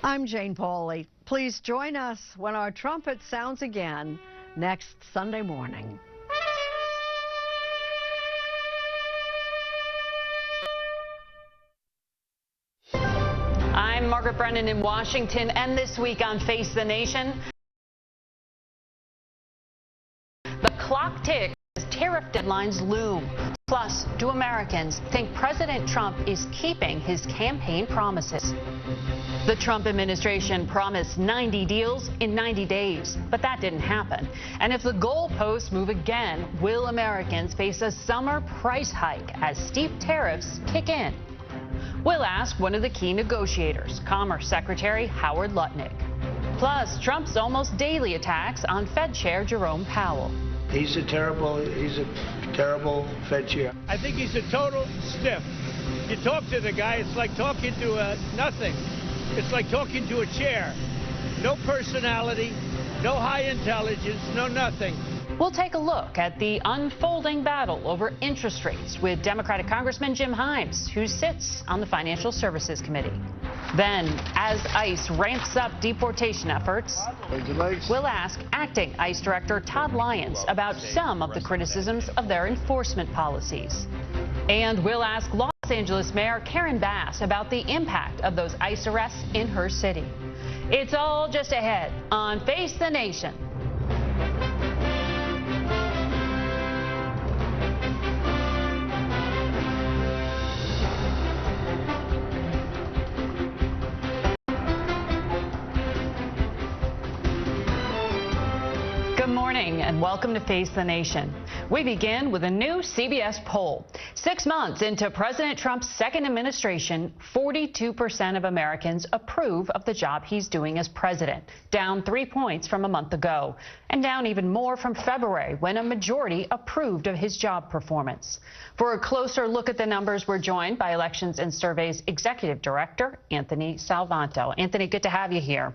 I'm Jane Pauley. Please join us when our trumpet sounds again next Sunday morning. I'm Margaret Brennan in Washington, and this week on Face the Nation, the clock ticks as tariff deadlines loom. Plus, do Americans think President Trump is keeping his campaign promises? The Trump administration promised 90 deals in 90 days, but that didn't happen. And if the goalposts move again, will Americans face a summer price hike as steep tariffs kick in? We'll ask one of the key negotiators, Commerce Secretary Howard Lutnick. Plus, Trump's almost daily attacks on Fed Chair Jerome Powell. He's a terrible Fed chair. I think he's a total stiff. You talk to the guy, it's like talking to nothing. It's like talking to a chair. No personality, no high intelligence, no nothing. We'll take a look at the unfolding battle over interest rates with Democratic Congressman Jim Himes, who sits on the Financial Services Committee. Then, as ICE ramps up deportation efforts, we'll ask acting ICE Director Todd Lyons about some of the criticisms of their enforcement policies. And we'll ask Los Angeles Mayor Karen Bass about the impact of those ICE arrests in her city. It's all just ahead on Face the Nation. Good morning and welcome to Face the Nation. We begin with a new CBS poll. 6 months into President Trump's second administration, 42% of Americans approve of the job he's doing as president, down 3 points from a month ago, and down even more from February when a majority approved of his job performance. For a closer look at the numbers, we're joined by Elections and Surveys Executive Director Anthony Salvanto. Anthony, good to have you here.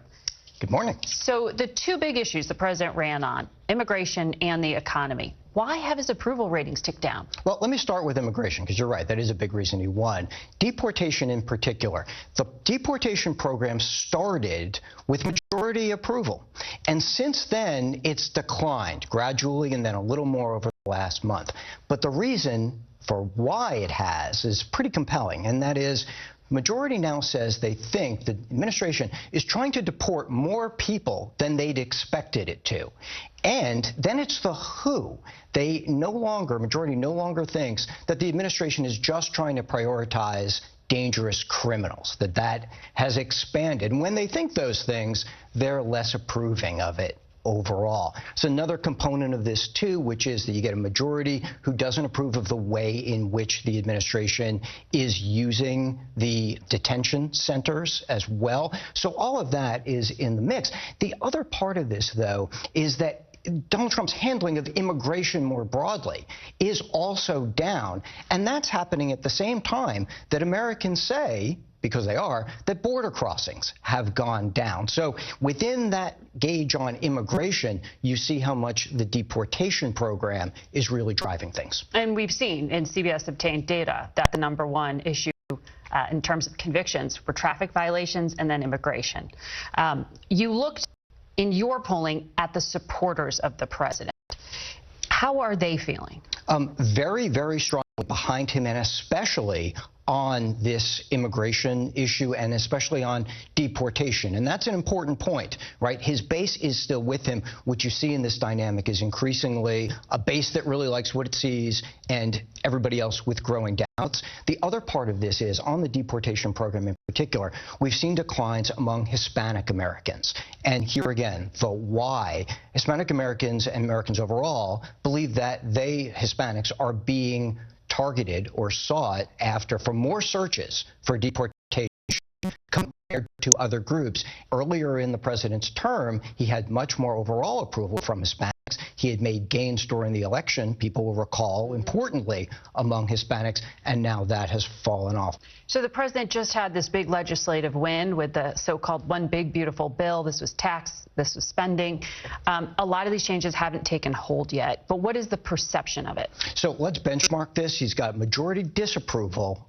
Good morning. So the two big issues the president ran on, immigration and the economy. Why have his approval ratings ticked down? Well, let me start with immigration, because you're right. That is a big reason he won. Deportation in particular. The deportation program started with majority approval. And since then, it's declined gradually and then a little more over the last month. But the reason for why it has is pretty compelling, and that is majority now says they think the administration is trying to deport more people than they'd expected it to. And then it's the who. Majority no longer thinks that the administration is just trying to prioritize dangerous criminals, that has expanded. And when they think those things, they're less approving of it overall. It's another component of this, too, which is that you get a majority who doesn't approve of the way in which the administration is using the detention centers as well. So all of that is in the mix. The other part of this, though, is that Donald Trump's handling of immigration more broadly is also down. And that's happening at the same time that Americans say, because they are, that border crossings have gone down. So within that gauge on immigration, you see how much the deportation program is really driving things. And we've seen in CBS obtained data that the number one issue in terms of convictions were traffic violations and then immigration. You looked in your polling at the supporters of the president. How are they feeling? Very, very strongly behind him, and especially on this immigration issue and especially on deportation. And that's an important point, right? His base is still with him. What you see in this dynamic is increasingly a base that really likes what it sees and everybody else with growing doubts. The other part of this is on the deportation program in particular, we've seen declines among Hispanic Americans. And here again, the why. Hispanic Americans and Americans overall believe that Hispanics, are being targeted or sought after for more searches for deportation compared to other groups. Earlier in the president's term, he had much more overall approval from Hispanics. He had made gains during the election, people will recall, importantly, among Hispanics, and now that has fallen off. So the president just had this big legislative win with the so-called One Big Beautiful Bill. This was tax, this was spending. A lot of these changes haven't taken hold yet, but what is the perception of it? So let's benchmark this. He's got majority disapproval